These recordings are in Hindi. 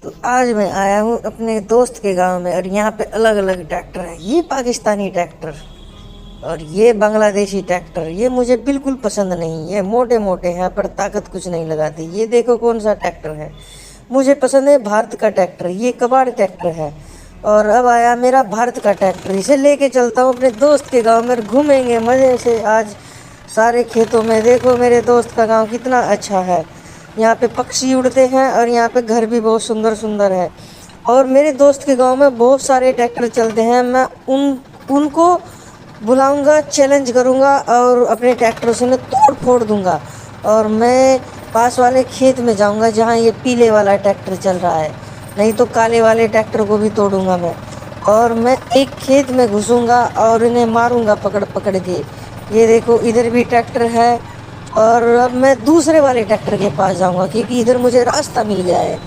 तो आज मैं आया हूँ अपने दोस्त के गांव में और यहाँ पे अलग अलग ट्रैक्टर हैं। ये पाकिस्तानी ट्रैक्टर और ये बांग्लादेशी ट्रैक्टर, ये मुझे बिल्कुल पसंद नहीं। ये मोटे मोटे हैं पर ताकत कुछ नहीं लगाती। ये देखो कौन सा ट्रैक्टर है, मुझे पसंद है भारत का ट्रैक्टर। ये कबाड़ ट्रैक्टर है। और अब आया मेरा भारत का ट्रैक्टर, इसे लेके चलता हूँ अपने दोस्त के गाँव में, घूमेंगे मज़े से आज सारे खेतों में। देखो मेरे दोस्त का गाँव कितना अच्छा है, यहाँ पे पक्षी उड़ते हैं और यहाँ पे घर भी बहुत सुंदर सुंदर है। और मेरे दोस्त के गांव में बहुत सारे ट्रैक्टर चलते हैं। मैं उनको बुलाऊंगा, चैलेंज करूंगा और अपने ट्रैक्टरों से मैं तोड़ फोड़ दूंगा। और मैं पास वाले खेत में जाऊंगा जहाँ ये पीले वाला ट्रैक्टर चल रहा है, नहीं तो काले वाले ट्रैक्टर को भी तोड़ूंगा मैं। और मैं एक खेत में घुसूंगा और इन्हें मारूंगा पकड़ पकड़ के। ये देखो इधर भी ट्रैक्टर है। और अब मैं दूसरे वाले ट्रैक्टर के पास जाऊंगा क्योंकि इधर मुझे रास्ता मिल गया है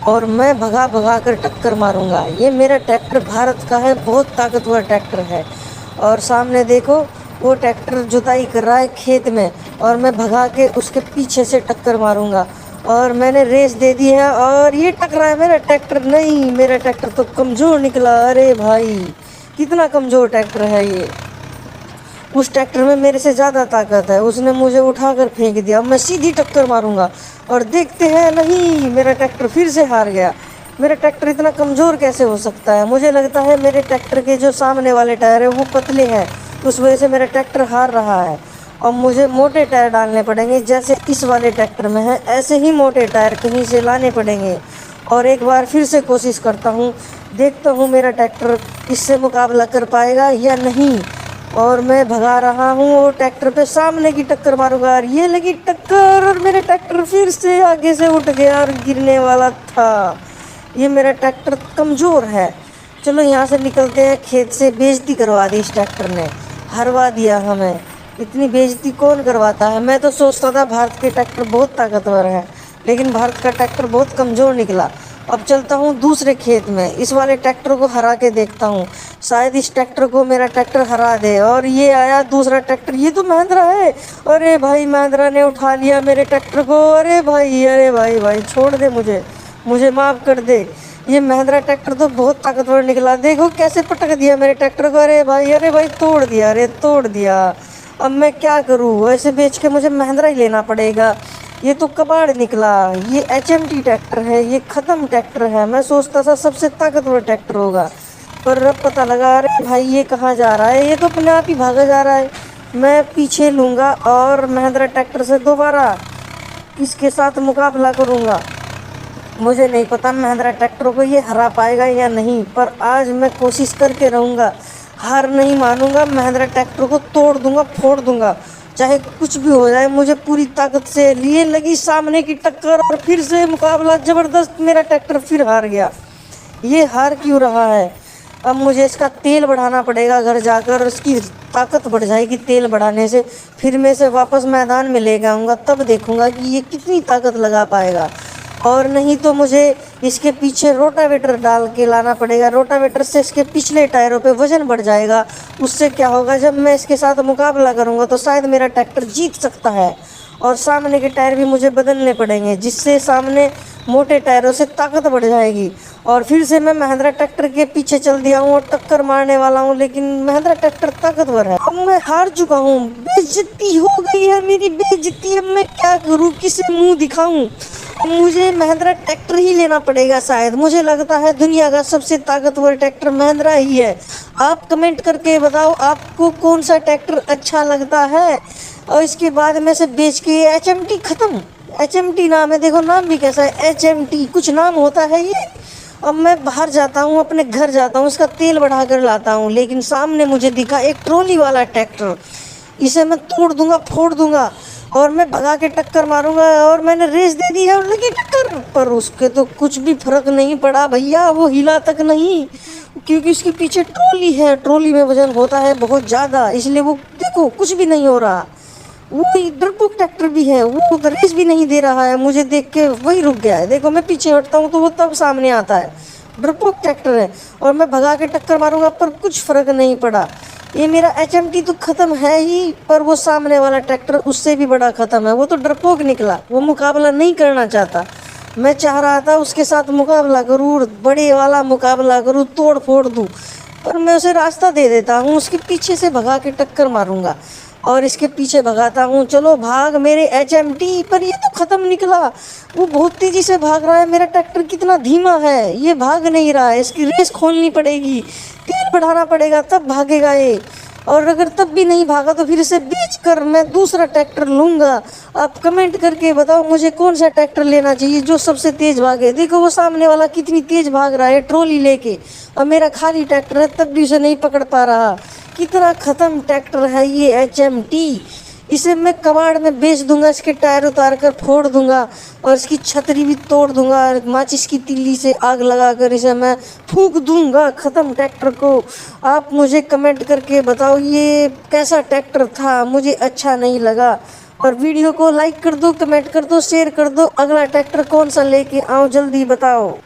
और मैं भगा भगा कर टक्कर मारूंगा। ये मेरा ट्रैक्टर भारत का है, बहुत ताकतवर ट्रैक्टर है। और सामने देखो वो ट्रैक्टर जुताई कर रहा है खेत में और मैं भगा के उसके पीछे से टक्कर मारूंगा। और मैंने रेस दे दी है और ये टकरा है मेरा ट्रैक्टर। नहीं, मेरा ट्रैक्टर तो कमज़ोर निकला। अरे भाई कितना कमज़ोर ट्रैक्टर है ये। उस ट्रैक्टर में मेरे से ज़्यादा ताकत है, उसने मुझे उठाकर फेंक दिया। मैं सीधी टक्कर मारूंगा और देखते हैं, नहीं, मेरा ट्रैक्टर फिर से हार गया। मेरा ट्रैक्टर इतना कमज़ोर कैसे हो सकता है? मुझे लगता है मेरे ट्रैक्टर के जो सामने वाले टायर है वो पतले हैं, उस वजह से मेरा ट्रैक्टर हार रहा है। और मुझे मोटे टायर डालने पड़ेंगे, जैसे इस वाले ट्रैक्टर में है ऐसे ही मोटे टायर कहीं से लाने पड़ेंगे। और एक बार फिर से कोशिश करता हूँ, देखता हूँ मेरा ट्रैक्टर इससे मुकाबला कर पाएगा या नहीं। और मैं भगा रहा हूँ और ट्रैक्टर पे सामने की टक्कर मारूंगा और ये लगी टक्कर और मेरा ट्रैक्टर फिर से आगे से उठ गया और गिरने वाला था। ये मेरा ट्रैक्टर कमज़ोर है। चलो यहाँ से निकलते हैं, खेत से बेइज्जती करवा दी इस ट्रैक्टर ने, हरवा दिया हमें। इतनी बेइज्जती कौन करवाता है? मैं तो सोचता था भारत के ट्रैक्टर बहुत ताकतवर है, लेकिन भारत का ट्रैक्टर बहुत कमज़ोर निकला। अब चलता हूँ दूसरे खेत में, इस वाले ट्रैक्टर को हरा के देखता हूँ, शायद इस ट्रैक्टर को मेरा ट्रैक्टर हरा दे। और ये आया दूसरा ट्रैक्टर, ये तो महिंद्रा है। अरे भाई महिंद्रा ने उठा लिया मेरे ट्रैक्टर को। अरे भाई भाई छोड़ दे, मुझे माफ़ कर दे। ये महिंद्रा ट्रैक्टर तो बहुत ताकतवर निकला, देखो कैसे पटक दिया मेरे ट्रैक्टर को। अरे भाई तोड़ दिया, अरे तोड़ दिया। अब मैं क्या करूँ? ऐसे बेच के मुझे महिंद्रा ही लेना पड़ेगा। ये तो कबाड़ निकला। ये HMT ट्रैक्टर है, ये ख़त्म ट्रैक्टर है। मैं सोचता था सबसे ताकतवर ट्रैक्टर होगा, पर अब पता लगा अरे भाई ये कहाँ जा रहा है, ये तो अपने आप ही भागा जा रहा है। मैं पीछे लूँगा और महिंद्रा ट्रैक्टर से दोबारा इसके साथ मुकाबला करूँगा। मुझे नहीं पता महिंद्रा ट्रैक्टर को ये हरा पाएगा या नहीं, पर आज मैं कोशिश करके रहूँगा, हार नहीं मानूंगा। महिंद्रा ट्रैक्टर को तोड़ दूँगा, फोड़ दूँगा, चाहे कुछ भी हो जाए। मुझे पूरी ताकत से लिए लगी सामने की टक्कर और फिर से मुकाबला ज़बरदस्त। मेरा ट्रैक्टर फिर हार गया। ये हार क्यों रहा है? अब मुझे इसका तेल बढ़ाना पड़ेगा, घर जाकर इसकी ताकत बढ़ जाएगी तेल बढ़ाने से। फिर मैं इसे वापस मैदान में ले आऊँगा, तब देखूँगा कि ये कितनी ताकत लगा पाएगा। और नहीं तो मुझे इसके पीछे रोटावेटर डाल के लाना पड़ेगा। रोटावेटर से इसके पिछले टायरों पे वजन बढ़ जाएगा। उससे क्या होगा, जब मैं इसके साथ मुकाबला करूंगा तो शायद मेरा ट्रैक्टर जीत सकता है। और सामने के टायर भी मुझे बदलने पड़ेंगे, जिससे सामने मोटे टायरों से ताकत बढ़ जाएगी। और फिर से मैं महिंद्रा ट्रैक्टर के पीछे चल दिया हूँ और टक्कर मारने वाला हूँ, लेकिन महिंद्रा ट्रैक्टर ताकतवर है। अब मैं हार चुका हूँ, बेइज्जती हो गई है मेरी, बेइज्जती। अब मैं क्या करूँ, किसे मुँह दिखाऊँ? मुझे महिंद्रा ट्रैक्टर ही लेना पड़ेगा शायद। मुझे लगता है दुनिया का सबसे ताकतवर ट्रैक्टर महिंद्रा ही है। आप कमेंट करके बताओ आपको कौन सा ट्रैक्टर अच्छा लगता है। और इसके बाद में से बेच के HMT ख़त्म। HMT नाम है, देखो नाम भी कैसा है, HMT कुछ नाम होता है ये। अब मैं बाहर जाता हूँ, अपने घर जाता हूँ, इसका तेल बढ़ा कर लाता हूँ, लेकिन सामने मुझे दिखा एक ट्रॉली वाला ट्रैक्टर। इसे मैं तोड़ दूंगा, फोड़ दूंगा और मैं भगा के टक्कर मारूंगा। और मैंने रेस दे दी है और लगी टक्कर, पर उसके तो कुछ भी फर्क नहीं पड़ा भैया, वो हिला तक नहीं, क्योंकि उसके पीछे ट्रॉली है। ट्रॉली में वजन होता है बहुत ज़्यादा, इसलिए वो देखो कुछ भी नहीं हो रहा। वो डरपोक ट्रैक्टर भी है, वो रेस भी नहीं दे रहा है, मुझे देख के वही रुक गया है। देखो मैं पीछे हटता हूँ तो वो तब सामने आता है। डरपोक ट्रैक्टर है और मैं भगा के टक्कर मारूंगा, पर कुछ फ़र्क नहीं पड़ा। ये मेरा HMT तो ख़त्म है ही, पर वो सामने वाला ट्रैक्टर उससे भी बड़ा ख़त्म है। वो तो डरपोक निकला, वो मुकाबला नहीं करना चाहता। मैं चाह रहा था उसके साथ मुकाबला करूँ, बड़े वाला मुकाबला करूँ, तोड़ फोड़ दूँ, पर मैं उसे रास्ता दे देता हूँ, उसके पीछे से भगा के टक्कर मारूंगा और इसके पीछे भगाता हूँ, चलो भाग मेरे HMT। पर ये तो ख़त्म निकला, वो बहुत तेज़ी से भाग रहा है, मेरा ट्रैक्टर कितना धीमा है, ये भाग नहीं रहा है, इसकी रेस खोलनी पड़ेगी, तेल बढ़ाना पड़ेगा तब भागेगा ये। और अगर तब भी नहीं भागा तो फिर इसे बेच कर मैं दूसरा ट्रैक्टर लूँगा। आप कमेंट करके बताओ मुझे कौन सा ट्रैक्टर लेना चाहिए जो सबसे तेज़ भागे। देखो वो सामने वाला कितनी तेज़ भाग रहा है ट्रॉली लेके, और मेरा खाली ट्रैक्टर है तब भी उसे नहीं पकड़ पा रहा। कितना ख़त्म ट्रैक्टर है ये HMT। इसे मैं कबाड़ में बेच दूंगा, इसके टायर उतार कर फोड़ दूंगा और इसकी छतरी भी तोड़ दूंगा, माचिस की तिल्ली से आग लगाकर इसे मैं फूंक दूंगा ख़त्म ट्रैक्टर को। आप मुझे कमेंट करके बताओ ये कैसा ट्रैक्टर था, मुझे अच्छा नहीं लगा। और वीडियो को लाइक कर दो, कमेंट कर दो, शेयर कर दो। अगला ट्रैक्टर कौन सा लेके आऊँ जल्दी बताओ।